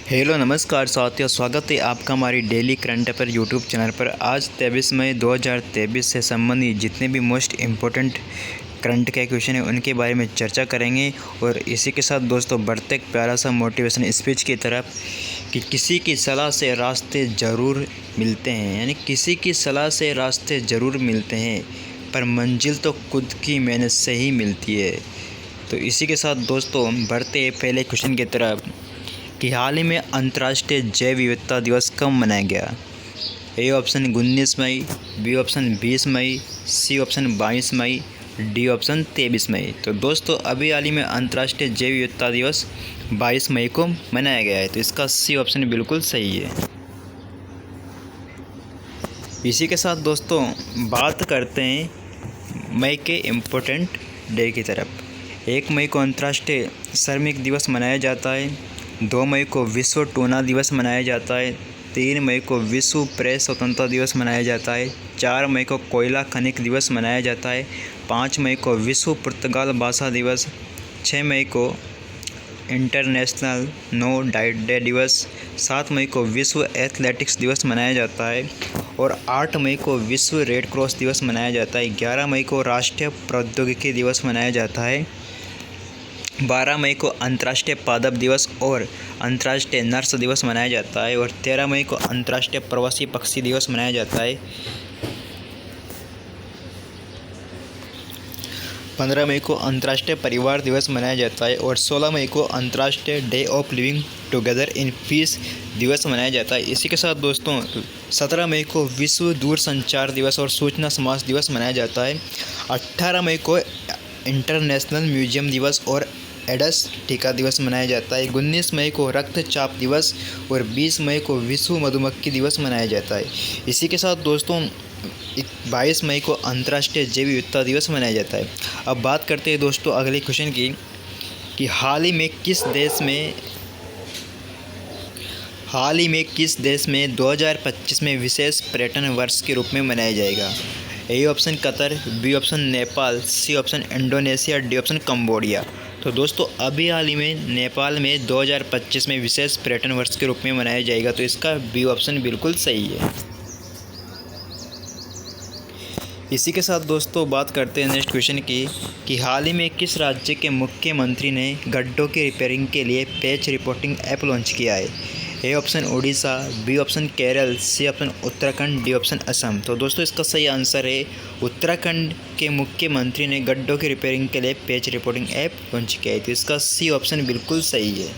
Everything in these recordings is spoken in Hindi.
हेलो नमस्कार साथियों, स्वागत है आपका हमारी daily current affair YouTube channel पर। आज 23 मई 2023 से संबंधित जितने भी मोस्ट इम्पोर्टेंट करंट के क्वेश्चन हैं उनके बारे में चर्चा करेंगे। और इसी के साथ दोस्तों बढ़ते एक प्यारा सा मोटिवेशन स्पीच की तरफ कि किसी की सलाह से रास्ते ज़रूर मिलते हैं, यानी किसी की सलाह से रास्ते ज़रूर मिलते हैं पर मंजिल तो खुद की मेहनत से ही मिलती है। तो इसी के साथ दोस्तों बढ़ते पहले क्वेश्चन की तरफ कि हाल ही में अंतर्राष्ट्रीय जैव विविधता दिवस कब मनाया गया। ए ऑप्शन 19 मई, बी ऑप्शन 20 मई, सी ऑप्शन 22 मई, डी ऑप्शन 23 मई। तो दोस्तों अभी हाल ही में अंतर्राष्ट्रीय जैव विविधता दिवस 22 मई को मनाया गया है, तो इसका सी ऑप्शन बिल्कुल सही है। इसी के साथ दोस्तों बात करते हैं मई के इम्पोर्टेंट डे की तरफ। 1 मई को अंतर्राष्ट्रीय श्रमिक दिवस मनाया जाता है। 2 मई को विश्व टूना दिवस मनाया जाता है। 3 मई को विश्व प्रेस स्वतंत्रता दिवस मनाया जाता है। 4 मई को कोयला खनिक दिवस मनाया जाता है। 5 मई को विश्व पुर्तगाल भाषा दिवस। 6 मई को इंटरनेशनल नो डाइट डे दिवस। 7 मई को विश्व एथलेटिक्स दिवस मनाया जाता है। और 8 मई को विश्व रेड क्रॉस दिवस मनाया जाता है। 11 मई को राष्ट्रीय प्रौद्योगिकी दिवस मनाया जाता है। 12 मई को अंतर्राष्ट्रीय पादप दिवस और अंतर्राष्ट्रीय नर्स दिवस मनाया जाता है। और 13 मई को अंतर्राष्ट्रीय प्रवासी पक्षी दिवस मनाया जाता है। 15 मई को अंतर्राष्ट्रीय परिवार दिवस मनाया जाता है। और 16 मई को अंतर्राष्ट्रीय day of living together in peace दिवस मनाया जाता है। इसी के साथ दोस्तों 17 मई को विश्व दूरसंचार दिवस और सूचना समाज दिवस मनाया जाता है। 18 मई को इंटरनेशनल म्यूजियम दिवस और एड्स टीका दिवस मनाया जाता है। 19 मई को रक्तचाप दिवस और 20 मई को विश्व मधुमक्खी दिवस मनाया जाता है। इसी के साथ दोस्तों 22 मई को अंतर्राष्ट्रीय जैव विविधता दिवस मनाया जाता है। अब बात करते हैं दोस्तों अगले क्वेश्चन की कि हाल ही में किस देश में 2025 में विशेष पर्यटन वर्ष के रूप में मनाया जाएगा। A option Qatar, B option Nepal, C option Indonesia, D option Cambodia. तो दोस्तों अभी हाल ही में नेपाल में 2025 में विशेष पर्यटन वर्ष के रूप में मनाया जाएगा, तो इसका बी ऑप्शन बिल्कुल सही है। इसी के साथ दोस्तों बात करते हैं नेक्स्ट क्वेश्चन की कि हाल ही में किस राज्य के मुख्यमंत्री ने गड्ढों की रिपेयरिंग के लिए पैच रिपोर्टिंग ऐप लॉन्च किया है। A option Orissa, B option Kerala, C option Uttarakhand, D option Assam. तो दोस्तों इसका सही आंसर है उत्तराखंड के मुख्यमंत्री ने गड्ढों की रिपेयरिंग के लिए पैच रिपोर्टिंग ऐप लॉन्च किया है, तो इसका सी ऑप्शन बिल्कुल सही है।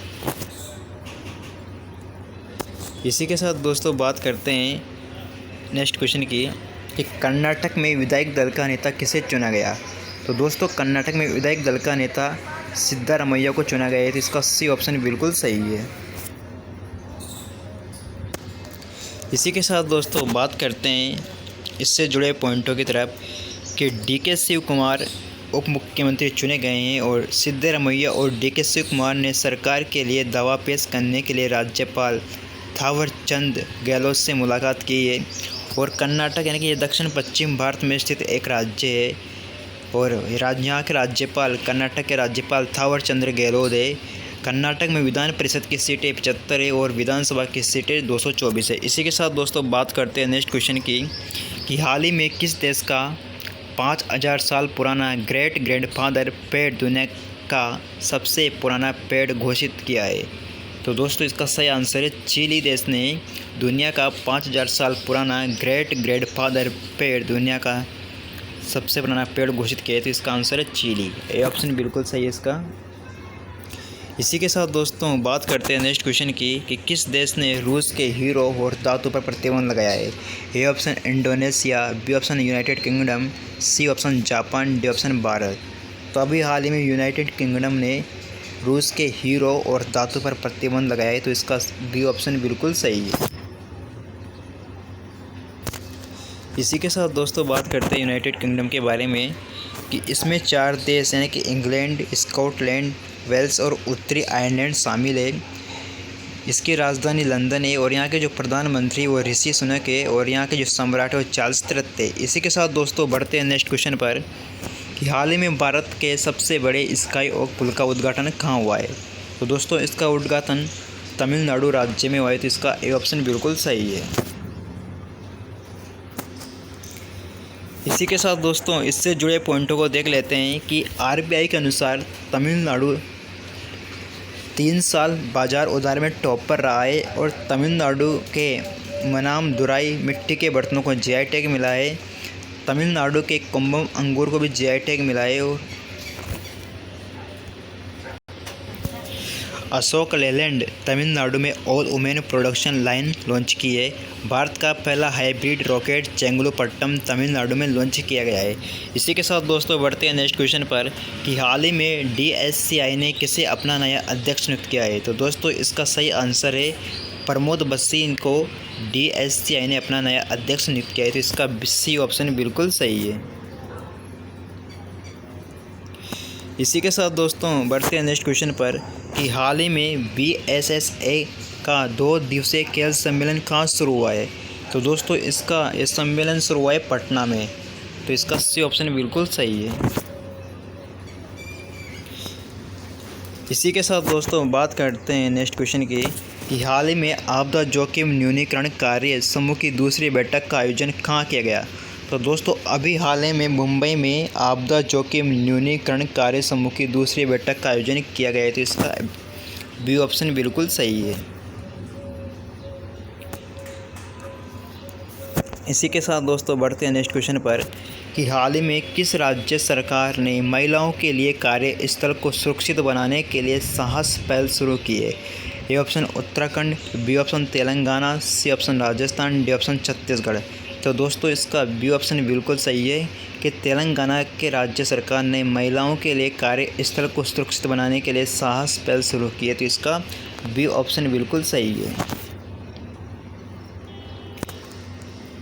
इसी के साथ दोस्तों बात करते हैं नेक्स्ट क्वेश्चन की कि कर्नाटक में विधायक दल का नेता किसे चुना गया। तो दोस्तों कर्नाटक में विधायक दल का नेता सिद्धारमैया को चुना गया है, तो इसका सी ऑप्शन बिल्कुल सही है। इसी के साथ दोस्तों बात करते हैं इससे जुड़े पॉइंटों की तरफ कि डीके शिव कुमार उप मुख्यमंत्री चुने गए हैं और सिद्धारमैया और डीके शिव कुमार ने सरकार के लिए दावा पेश करने के लिए राज्यपाल थावरचंद गहलोत से मुलाकात की है। और कर्नाटक यानी कि ये दक्षिण पश्चिम भारत में स्थित एक राज्य है और यहाँ के राज्यपाल कर्नाटक के राज्यपाल थावरचंद गहलोत है। कर्नाटक में विधान परिषद की सीटें 75 है और विधानसभा की सीटें 224 है। इसी के साथ दोस्तों बात करते हैं नेक्स्ट क्वेश्चन की कि हाल ही में किस देश का 5000 साल पुराना ग्रेट ग्रैंडफादर पेड़ दुनिया का सबसे पुराना पेड़ घोषित किया है। तो दोस्तों इसका सही आंसर है चिली देश ने दुनिया का 5000 साल पुराना ग्रेट ग्रैंडफादर पेड़ दुनिया का सबसे पुराना पेड़ घोषित किया है, तो इसका आंसर है चिली। ए ऑप्शन बिल्कुल सही है इसका। इसी के साथ दोस्तों बात करते हैं नेक्स्ट क्वेश्चन की कि किस देश ने रूस के हीरो और धातु पर प्रतिबंध लगाया है। A option Indonesia, B option United Kingdom, C option Japan, D option Bharat. तो अभी हाल ही में यूनाइटेड किंगडम ने रूस के हीरो और धातु पर प्रतिबंध लगाया है, तो इसका बी ऑप्शन बिल्कुल सही है। इसी के साथ दोस्तों बात करते हैं यूनाइटेड किंगडम के बारे में कि इसमें 4 देश यानी कि इंग्लैंड, स्कॉटलैंड, वेल्स और उत्तरी आयरलैंड शामिल है। इसकी राजधानी लंदन है और यहाँ के जो प्रधानमंत्री वो ऋषि सुनक है और यहाँ के जो सम्राट है वो चार्ल्स तृतीय है। इसी के साथ दोस्तों बढ़ते हैं नेक्स्ट क्वेश्चन पर कि हाल ही में भारत के सबसे बड़े स्काई वॉक पुल का उद्घाटन कहाँ हुआ है। तो दोस्तों इसका उद्घाटन तमिलनाडु राज्य में हुआ है, तो इसका ए ऑप्शन बिल्कुल सही है। इसी के साथ दोस्तों इससे जुड़े पॉइंटों को देख लेते हैं कि आरबीआई के अनुसार तमिलनाडु 3 साल बाजार उधार में टॉप पर रहा है और तमिलनाडु के मनामदुराई मिट्टी के बर्तनों को जीआई टैग मिला है। तमिलनाडु के कुंभम अंगूर को भी जीआई टैग मिला है और अशोक लेलैंड तमिलनाडु में all women production line launch की है। भारत का पहला हाइब्रिड रॉकेट चेंगलुपट्टम तमिलनाडु में लॉन्च किया गया है। इसी के साथ दोस्तों बढ़ते हैं नेक्स्ट क्वेश्चन पर कि हाल ही में डीएससीआई ने किसे अपना नया अध्यक्ष नियुक्त किया है। तो दोस्तों इसका सही आंसर है प्रमोद बस्सी को डीएससीआई ने अपना नया अध्यक्ष नियुक्त किया है, तो इसका सी ऑप्शन बिल्कुल सही है। इसी के साथ दोस्तों बढ़ते हैं नेक्स्ट क्वेश्चन पर कि हाल ही में बीएसएसए का 2 दिवसीय खेल सम्मेलन कहाँ शुरू हुआ है। तो दोस्तों इसका ये सम्मेलन शुरू हुआ है पटना में, तो इसका सी ऑप्शन बिल्कुल सही है। इसी के साथ दोस्तों बात करते हैं नेक्स्ट क्वेश्चन की कि हाल ही में आपदा जोखिम न्यूनीकरण कार्य समूह की दूसरी बैठक का आयोजन कहाँ किया गया। तो दोस्तों अभी हाल ही में मुंबई में आपदा जोखिम न्यूनीकरण कार्य समूह की दूसरी बैठक का आयोजन किया गया है, तो इसका बी ऑप्शन बिल्कुल सही है। इसी के साथ दोस्तों बढ़ते हैं नेक्स्ट क्वेश्चन पर कि हाल ही में किस राज्य सरकार ने महिलाओं के लिए कार्यस्थल को सुरक्षित बनाने के लिए साहस पहल शुरू की है। A option Uttarakhand, B option Telangana, C option Rajasthan, D option Chhattisgarh. तो दोस्तों इसका बी ऑप्शन बिल्कुल सही है कि तेलंगाना के राज्य सरकार ने महिलाओं के लिए कार्यस्थल को सुरक्षित बनाने के लिए साहस पहल शुरू की है, तो इसका बी ऑप्शन बिल्कुल सही है।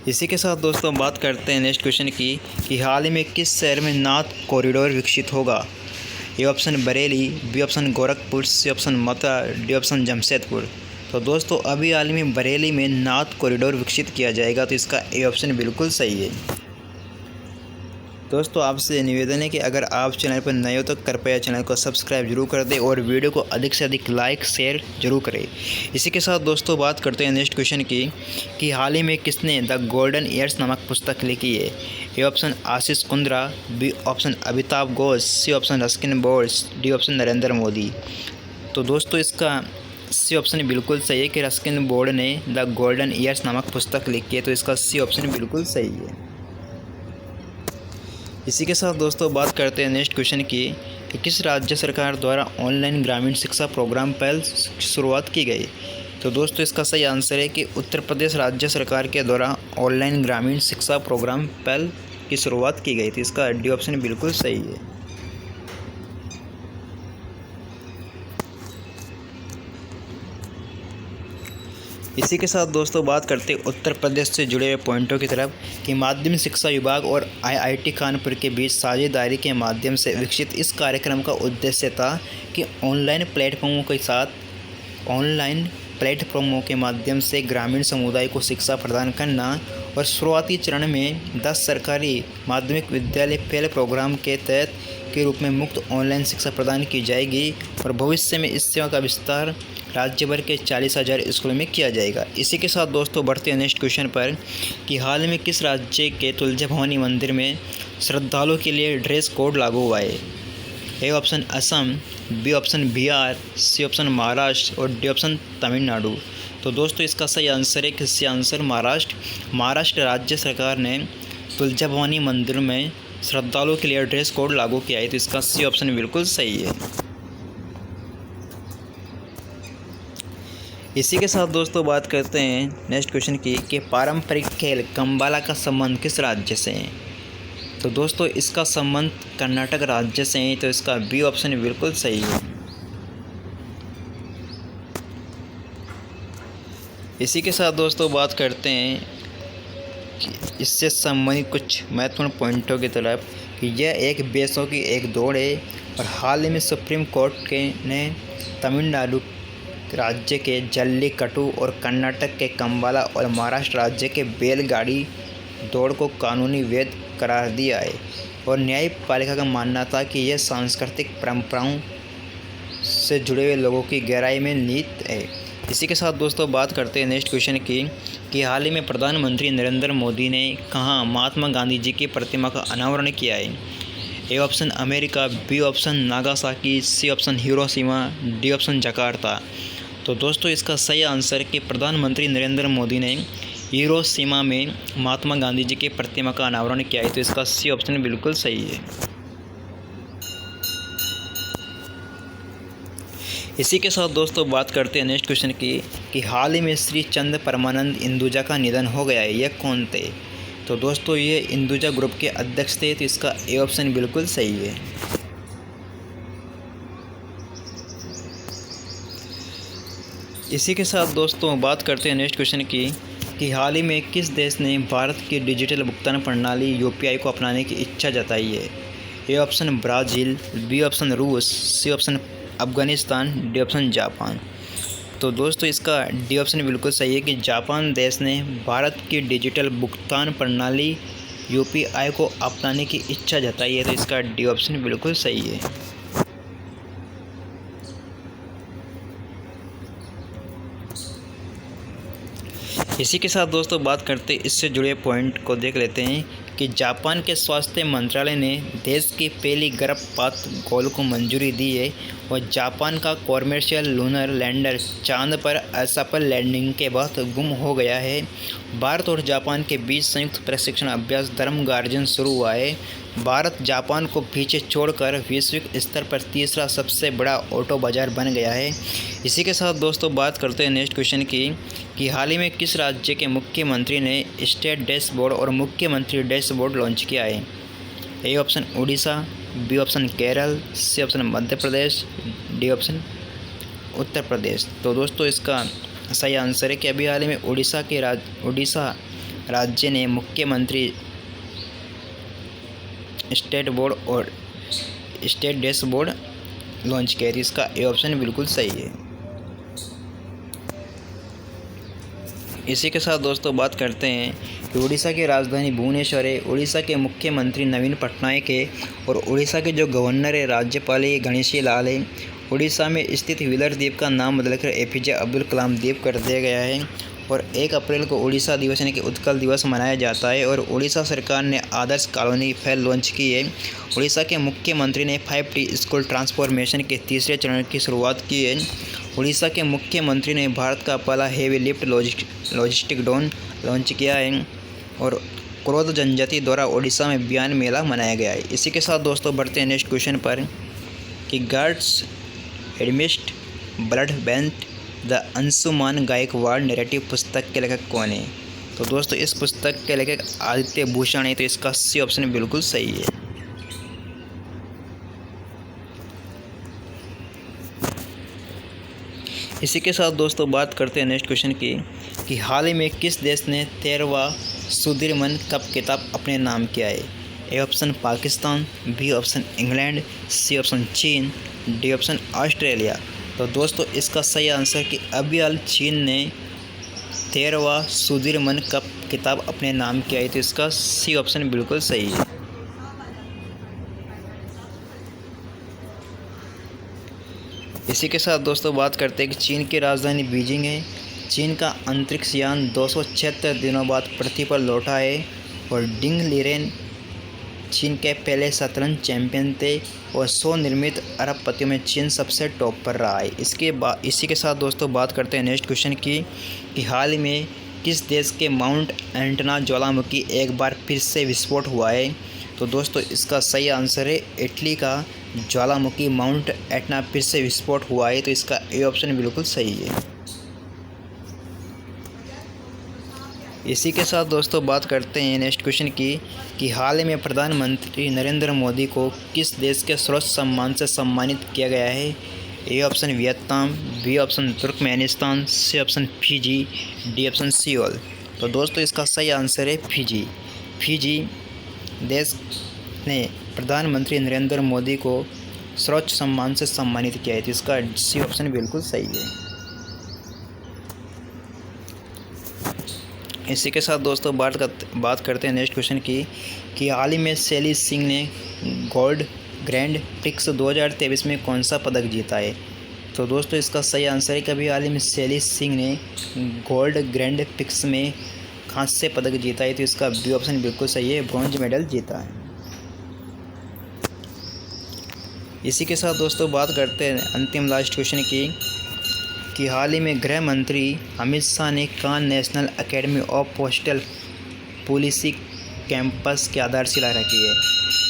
इसी के साथ दोस्तों बात करते हैं नेक्स्ट क्वेश्चन की कि हाल ही में किस शहर में नाथ कॉरिडोर विकसित होगा। A option Bareilly, B option Gorakhpur, C option Mathura, D option Jamshedpur. तो दोस्तों अभी हाल में बरेली में नाथ कॉरिडोर विकसित किया जाएगा, तो इसका ए ऑप्शन बिल्कुल सही है। दोस्तों आपसे निवेदन है कि अगर आप चैनल पर नए हो तो कृपया चैनल को सब्सक्राइब जरूर कर दें और वीडियो को अधिक से अधिक लाइक शेयर जरूर करें। इसी के साथ दोस्तों बात करते हैं नेक्स्ट क्वेश्चन की कि हाल ही में किसने द गोल्डन ईयर्स नामक पुस्तक लिखी है। A option Ashish Kundra, B option Amitabh Ghosh, C option Ruskin Bose, D option Narendra Modi. तो दोस्तों इसका सी ऑप्शन बिल्कुल सही है कि रस्किन बोर्ड ने द गोल्डन ईयर्स नामक पुस्तक लिखी है, तो इसका सी ऑप्शन बिल्कुल सही है। इसी के साथ दोस्तों बात करते हैं नेक्स्ट क्वेश्चन की कि किस राज्य सरकार द्वारा ऑनलाइन ग्रामीण शिक्षा प्रोग्राम पहल शुरुआत की गई। तो दोस्तों इसका सही आंसर है कि उत्तर प्रदेश राज्य सरकार के द्वारा ऑनलाइन ग्रामीण शिक्षा प्रोग्राम पहल की शुरुआत की गई थी, इसका डी ऑप्शन बिल्कुल सही है। इसी के साथ दोस्तों बात करते हैं उत्तर प्रदेश से जुड़े हुए पॉइंटों की तरफ कि माध्यमिक शिक्षा विभाग और आईआईटी कानपुर के बीच साझेदारी के माध्यम से विकसित इस कार्यक्रम का उद्देश्य था कि ऑनलाइन प्लेटफॉर्मों के माध्यम से ग्रामीण समुदाय को शिक्षा प्रदान करना और शुरुआती चरण में 10 सरकारी माध्यमिक विद्यालय पहले प्रोग्राम के तहत के रूप में मुफ्त ऑनलाइन शिक्षा प्रदान की जाएगी और भविष्य में इस सेवा का विस्तार राज्य भर के 40,000 स्कूलों में किया जाएगा। इसी के साथ दोस्तों बढ़ते हैं नेक्स्ट क्वेश्चन पर कि हाल में किस राज्य के तुलजा भवानी मंदिर में श्रद्धालुओं के लिए ड्रेस कोड लागू हुआ है। A option Assam, B option Bihar, C option Maharashtra और डी ऑप्शन तमिलनाडु। तो दोस्तों इसका सही आंसर है कि आंसर महाराष्ट्र राज्य सरकार ने तुलजा भवानी मंदिर में श्रद्धालुओं के लिए ड्रेस कोड लागू किया है, तो इसका सी ऑप्शन बिल्कुल सही है। इसी के साथ दोस्तों बात करते हैं नेक्स्ट क्वेश्चन की कि पारंपरिक खेल कंबाला का संबंध किस राज्य से है। तो दोस्तों इसका संबंध कर्नाटक राज्य से है, तो इसका बी ऑप्शन बिल्कुल सही है। इसी के साथ दोस्तों बात करते हैं कि इससे संबंधित कुछ महत्वपूर्ण पॉइंटों की तरफ कि यह एक बेसों की एक दौड़ है और हाल ही में सुप्रीम कोर्ट ने तमिलनाडु राज्य के जल्लीकट्टू और कर्नाटक के कंबाला और महाराष्ट्र राज्य के बैलगाड़ी दौड़ को कानूनी वैध करार दिया है और न्यायपालिका का मानना था कि यह सांस्कृतिक परंपराओं से जुड़े हुए लोगों की गहराई में निहित है। इसी के साथ दोस्तों बात करते हैं नेक्स्ट क्वेश्चन की कि हाल ही में प्रधानमंत्री नरेंद्र मोदी ने कहाँ महात्मा गांधी जी की प्रतिमा का अनावरण किया है? A option America, B option Nagasaki, C option Hiroshima, D option Jakarta. तो दोस्तों इसका सही आंसर कि प्रधानमंत्री नरेंद्र मोदी ने हिरोशिमा में महात्मा गांधी जी की प्रतिमा का अनावरण किया है। तो इसका सी ऑप्शन बिल्कुल सही है। इसी के साथ दोस्तों बात करते हैं नेक्स्ट क्वेश्चन की कि हाल ही में श्री चंद परमानंद इंदुजा का निधन हो गया है, यह कौन थे? तो दोस्तों ये इंदुजा ग्रुप के अध्यक्ष थे। तो इसका ए ऑप्शन बिल्कुल सही है। इसी के साथ दोस्तों बात करते हैं नेक्स्ट क्वेश्चन की कि हाल ही में किस देश ने भारत की डिजिटल भुगतान प्रणाली यूपीआई को अपनाने की इच्छा जताई है? A option Brazil, B option रूस, C option Afghanistan, D option Japan. तो दोस्तों इसका डी ऑप्शन बिल्कुल सही है कि जापान देश ने भारत की डिजिटल भुगतान प्रणाली यूपीआई को अपनाने की इच्छा जताई है। तो इसका डी ऑप्शन बिल्कुल सही है। इसी के साथ दोस्तों बात करते इससे जुड़े पॉइंट को देख लेते हैं कि जापान के स्वास्थ्य मंत्रालय ने देश की पहली गर्भपात गोल को मंजूरी दी है और जापान का कॉमर्शियल लूनर लैंडर चांद पर असफल लैंडिंग के बाद गुम हो गया है। भारत और जापान के बीच संयुक्त प्रशिक्षण अभ्यास धर्म गार्जन शुरू हुआ है। भारत जापान को पीछे छोड़कर वैश्विक स्तर पर तीसरा सबसे बड़ा ऑटो बाजार बन गया है। इसी के साथ दोस्तों बात करते हैं नेक्स्ट क्वेश्चन की कि हाल ही में किस राज्य के मुख्यमंत्री ने स्टेट डैशबोर्ड और मुख्यमंत्री डैशबोर्ड लॉन्च किया है? A option Orissa, B option Kerala, C option Madhya Pradesh, D option Uttar Pradesh. तो दोस्तों इसका सही आंसर है कि अभी हाल ही में उड़ीसा राज्य ने मुख्यमंत्री स्टेट बोर्ड और स्टेट डैशबोर्ड लॉन्च किया है। इसका ए ऑप्शन बिल्कुल सही है। इसी के साथ दोस्तों बात करते हैं कि उड़ीसा की राजधानी भुवनेश्वर है। उड़ीसा के मुख्यमंत्री नवीन पटनायक है और उड़ीसा के जो गवर्नर है राज्यपाल है गणेशी लाल है। उड़ीसा में स्थित व्हीलर द्वीप का नाम बदलकर एपीजे अब्दुल कलाम द्वीप कर दिया गया है और 1 अप्रैल को उड़ीसा दिवस यानी कि उत्कल दिवस मनाया जाता है। और उड़ीसा सरकार ने आदर्श कॉलोनी फैल लॉन्च की है। उड़ीसा के मुख्यमंत्री ने 5T स्कूल ट्रांसफॉर्मेशन के तीसरे चरण की शुरुआत की है। उड़ीसा के मुख्यमंत्री ने भारत का पहला heavy lift logistic drone launch किया है और क्रोध जनजाति द्वारा उड़ीसा में बयान मेला मनाया गया है। इसी के साथ दोस्तों बढ़ते हैं नेक्स्ट क्वेश्चन पर कि gods amidst blood bent the Anshuman Gaekwad narrative पुस्तक के लेखक कौन है? तो दोस्तों इस पुस्तक के लेखक आदित्य भूषण है। तो इसका सी ऑप्शन बिल्कुल सही है। इसी के साथ दोस्तों बात करते हैं नेक्स्ट क्वेश्चन की कि हाल ही में किस देश ने 13वां सुदीर्मन कप खिताब अपने नाम किया है? A option Pakistan, B option England, C option चीन, डी ऑप्शन ऑस्ट्रेलिया। तो दोस्तों इसका सही आंसर कि अभी हाल चीन ने 13वां सुदीर्मन कप खिताब अपने नाम किया है। तो इसका सी ऑप्शन बिल्कुल सही है। इसी के साथ दोस्तों बात करते हैं कि चीन की राजधानी बीजिंग है। चीन का अंतरिक्ष यान 276 दिनों बाद पृथ्वी पर लौटा है और डिंग लीरेन चीन के पहले शतरंज चैंपियन थे और स्वनिर्मित अरबपतियों में चीन सबसे टॉप पर रहा है। इसी के साथ दोस्तों बात करते हैं नेक्स्ट क्वेश्चन की कि हाल ही में किस देश के माउंट एंटना ज्वालामुखी एक बार फिर से विस्फोट हुआ है? तो दोस्तों इसका सही आंसर है इटली का ज्वालामुखी माउंट एटना फिर से विस्फोट हुआ है। तो इसका ए ऑप्शन बिल्कुल सही है। इसी के साथ दोस्तों बात करते हैं नेक्स्ट क्वेश्चन की कि हाल ही में प्रधानमंत्री नरेंद्र मोदी को किस देश के सर्वोच्च सम्मान से सम्मानित किया गया है? A option Vietnam, B option Turkmenistan, C option Fiji, D option Seoul. तो दोस्तों इसका सही आंसर है फिजी। फिजी देश ने प्रधानमंत्री नरेंद्र मोदी को सर्वोच्च सम्मान से सम्मानित किया है। तो इसका सी ऑप्शन बिल्कुल सही है। इसी के साथ दोस्तों बात करते हैं नेक्स्ट क्वेश्चन की कि हाल ही में शैली सिंह ने गोल्ड ग्रैंड प्रिक्स 2023 में कौन सा पदक जीता है? तो दोस्तों इसका सही आंसर है कभी हाल ही में शैली सिंह ने गोल्ड ग्रैंड पिक्स में कांस्य पदक जीता है, तो इसका बी ऑप्शन बिल्कुल सही है, ब्रॉन्ज मेडल जीता है। इसी के साथ दोस्तों बात करते हैं अंतिम लास्ट क्वेश्चन की कि हाल ही में गृह मंत्री अमित शाह ने कान national academy of postal policy campus की आधारशिला रखी है।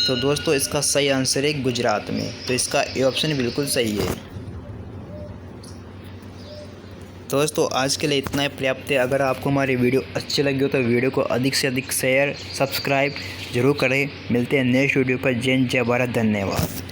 तो दोस्तों इसका सही आंसर है गुजरात में, तो इसका ए ऑप्शन बिल्कुल सही है। दोस्तों आज के लिए इतना ही पर्याप्त है। अगर आपको हमारी वीडियो अच्छी लगी हो तो वीडियो को अधिक से अधिक शेयर सब्सक्राइब जरूर करें। मिलते हैं नेक्स्ट वीडियो पर। जय हिंद, जय भारत, धन्यवाद।